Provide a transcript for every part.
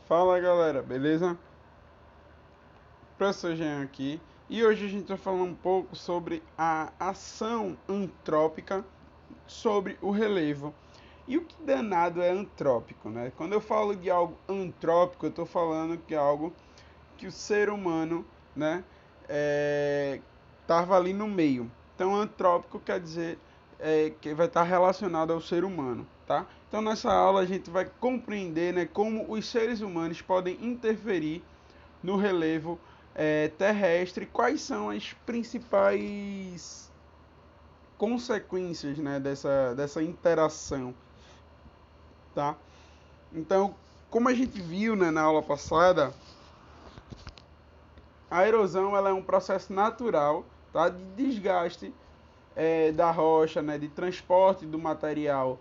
Fala galera, beleza? Professor Jean aqui e hoje a gente vai falar um pouco sobre a ação antrópica sobre o relevo. E o que danado é antrópico, né? Quando eu falo de algo antrópico, eu estou falando que é algo que o ser humano, né, estava ali no meio. Então, antrópico quer dizer que vai estar relacionado ao ser humano, tá? Então, nessa aula a gente vai compreender, né, como os seres humanos podem interferir no relevo terrestre, quais são as principais consequências, né, dessa interação, tá? Então, como a gente viu, né, na aula passada, a erosão ela é um processo natural, tá, de desgaste da rocha, né, de transporte do material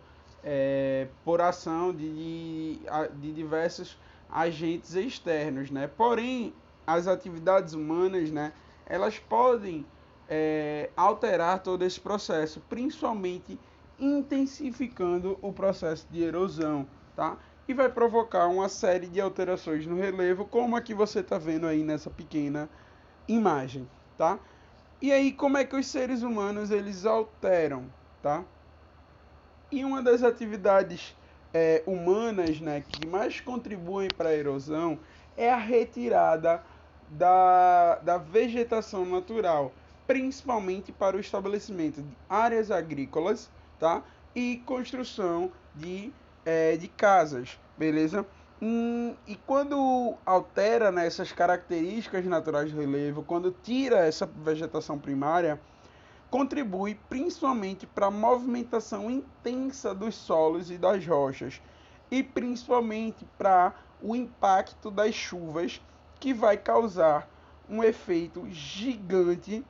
por ação de diversos agentes externos, né? Porém, as atividades humanas, né, elas podem alterar todo esse processo, principalmente intensificando o processo de erosão, tá? E vai provocar uma série de alterações no relevo, como a que você está vendo aí nessa pequena imagem, tá? E aí, como é que os seres humanos eles alteram, tá? E uma das atividades humanas, né, que mais contribuem para a erosão é a retirada da vegetação natural, principalmente para o estabelecimento de áreas agrícolas, tá? E construção de casas, beleza? E quando altera, né, essas características naturais do relevo, quando tira essa vegetação primária, contribui principalmente para a movimentação intensa dos solos e das rochas, e principalmente para o impacto das chuvas, que vai causar um efeito gigante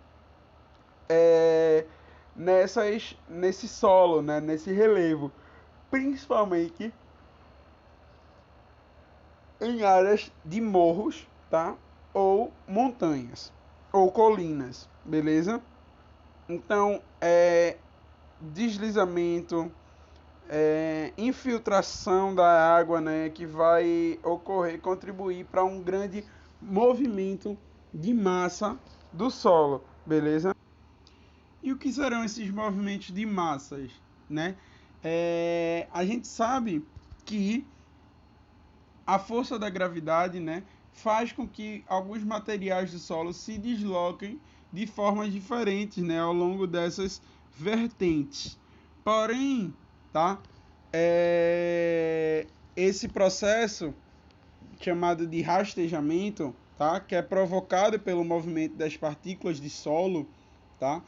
nesse solo, né, nesse relevo, principalmente em áreas de morros, tá? Ou montanhas, ou colinas, beleza? Então, deslizamento, infiltração da água, né, que vai ocorrer, contribuir para um grande movimento de massa do solo, beleza? E o que serão esses movimentos de massas, né? A gente sabe que a força da gravidade, né, faz com que alguns materiais do solo se desloquem de formas diferentes, né, ao longo dessas vertentes. Porém, tá, esse processo chamado de rastejamento, tá, que é provocado pelo movimento das partículas de solo, tá,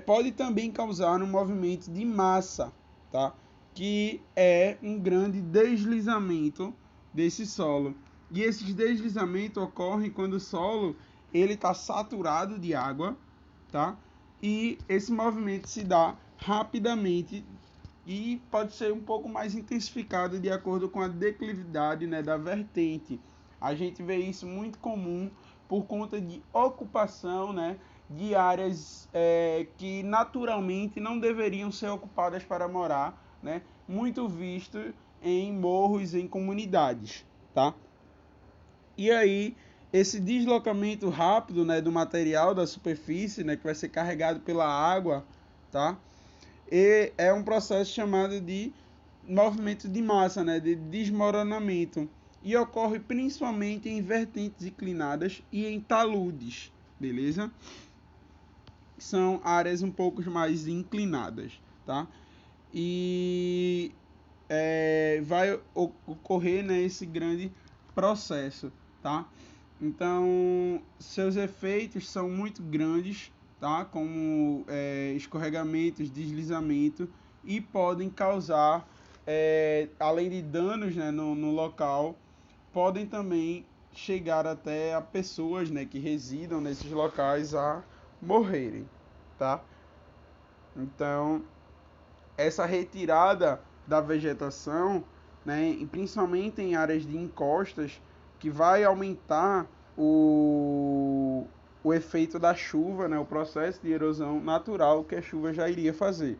pode também causar um movimento de massa, tá? Que é um grande deslizamento desse solo. E esses deslizamentos ocorrem quando o solo ele está saturado de água, tá? E esse movimento se dá rapidamente e pode ser um pouco mais intensificado de acordo com a declividade, né, da vertente. A gente vê isso muito comum por conta de ocupação, né, de áreas que naturalmente não deveriam ser ocupadas para morar, né, muito visto em morros, em comunidades, tá? E aí esse deslocamento rápido, né, do material da superfície, né, que vai ser carregado pela água, tá? E é um processo chamado de movimento de massa, né, de desmoronamento, e ocorre principalmente em vertentes inclinadas e em taludes, beleza? São áreas um pouco mais inclinadas, tá? E vai ocorrer, né, esse grande processo, tá? Então, seus efeitos são muito grandes, tá? Como escorregamentos, deslizamento, e podem causar, além de danos, né, no local, podem também chegar até a pessoas, né, que residam nesses locais a morrerem, tá? Então, essa retirada da vegetação, né, e principalmente em áreas de encostas, que vai aumentar o efeito da chuva, né, o processo de erosão natural que a chuva já iria fazer.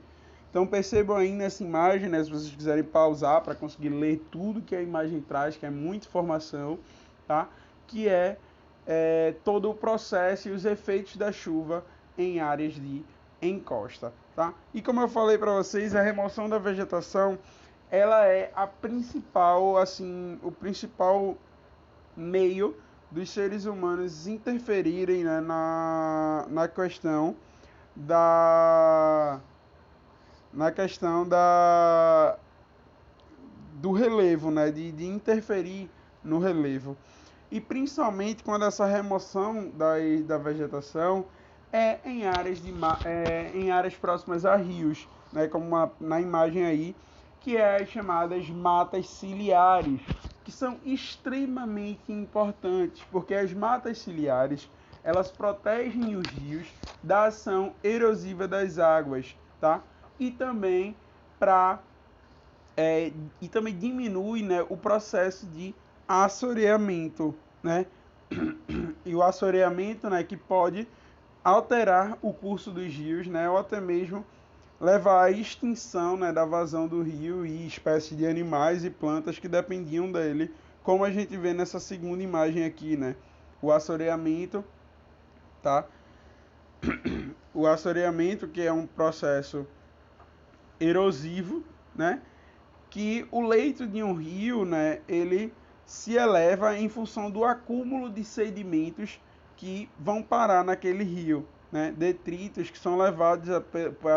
Então percebam aí nessa imagem, né, se vocês quiserem pausar para conseguir ler tudo que a imagem traz, que é muita informação, tá? Que é todo o processo e os efeitos da chuva em áreas de encosta, tá? E como eu falei para vocês, a remoção da vegetação, ela é a principal, assim, o principal meio dos seres humanos interferirem, né, na questão da do relevo, né, de interferir no relevo. E principalmente quando essa remoção da vegetação é em áreas próximas a rios, né, como na imagem aí, que é as chamadas matas ciliares, que são extremamente importantes, porque as matas ciliares, elas protegem os rios da ação erosiva das águas, tá? E também e também diminui, né, o processo de assoreamento, né? E o assoreamento, né, que pode alterar o curso dos rios, né, ou até mesmo levar à extinção, né, da vazão do rio e espécies de animais e plantas que dependiam dele, como a gente vê nessa segunda imagem aqui, né? O assoreamento, tá? O assoreamento, que é um processo erosivo, né? Que o leito de um rio, né, ele se eleva em função do acúmulo de sedimentos que vão parar naquele rio, né, detritos que são levados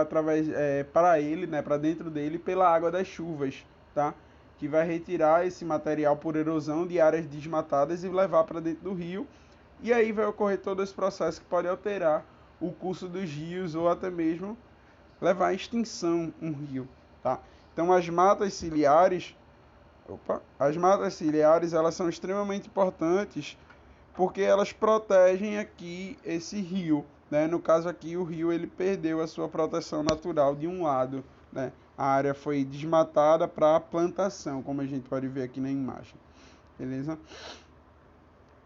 através para ele, né, para dentro dele pela água das chuvas, tá? Que vai retirar esse material por erosão de áreas desmatadas e levar para dentro do rio. E aí vai ocorrer todo esse processo que pode alterar o curso dos rios ou até mesmo levar à extinção um rio, tá? Então as matas ciliares, elas são extremamente importantes porque elas protegem aqui esse rio, né? No caso aqui o rio ele perdeu a sua proteção natural de um lado, né? A área foi desmatada para plantação, como a gente pode ver aqui na imagem, beleza?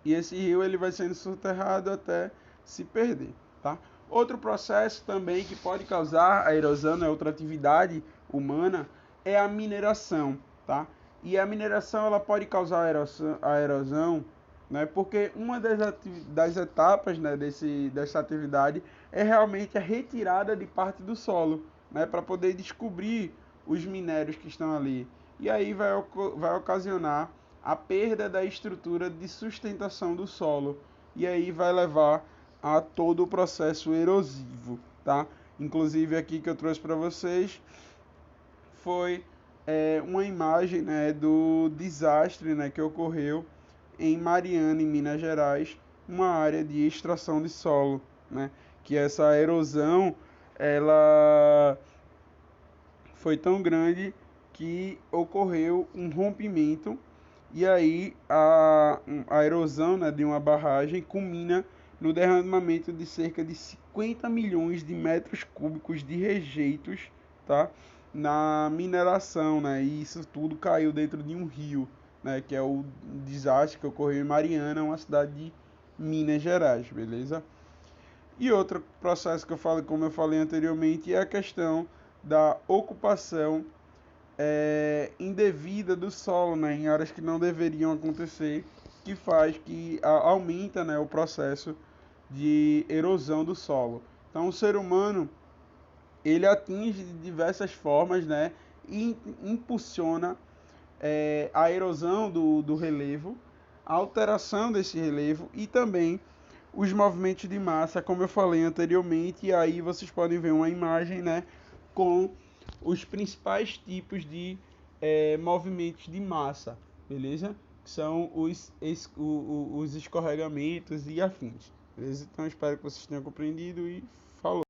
E esse rio ele vai sendo soterrado até se perder, tá? Outro processo também que pode causar a erosão, né, outra atividade humana, é a mineração, tá? E a mineração ela pode causar a erosão, né, porque uma das etapas, né, dessa atividade é realmente a retirada de parte do solo, né, para poder descobrir os minérios que estão ali. E aí vai ocasionar a perda da estrutura de sustentação do solo. E aí vai levar a todo o processo erosivo, tá? Inclusive aqui que eu trouxe para vocês foi uma imagem, né, do desastre, né, que ocorreu em Mariana, em Minas Gerais, uma área de extração de solo, né? Que essa erosão ela foi tão grande que ocorreu um rompimento e aí a erosão, né, de uma barragem culmina no derramamento de cerca de 50 milhões de metros cúbicos de rejeitos, tá, na mineração, né, e isso tudo caiu dentro de um rio, né, que é o desastre que ocorreu em Mariana, uma cidade de Minas Gerais, beleza? E outro processo que eu falo, como eu falei anteriormente, é a questão da ocupação indevida do solo, né, em áreas que não deveriam acontecer, que faz que aumenta, né, o processo de erosão do solo. Então, o ser humano ele atinge de diversas formas, né, e impulsiona a erosão do relevo, a alteração desse relevo e também os movimentos de massa, como eu falei anteriormente, e aí vocês podem ver uma imagem, né, com os principais tipos de movimentos de massa, beleza? Que são os escorregamentos e afins, beleza? Então espero que vocês tenham compreendido e falou.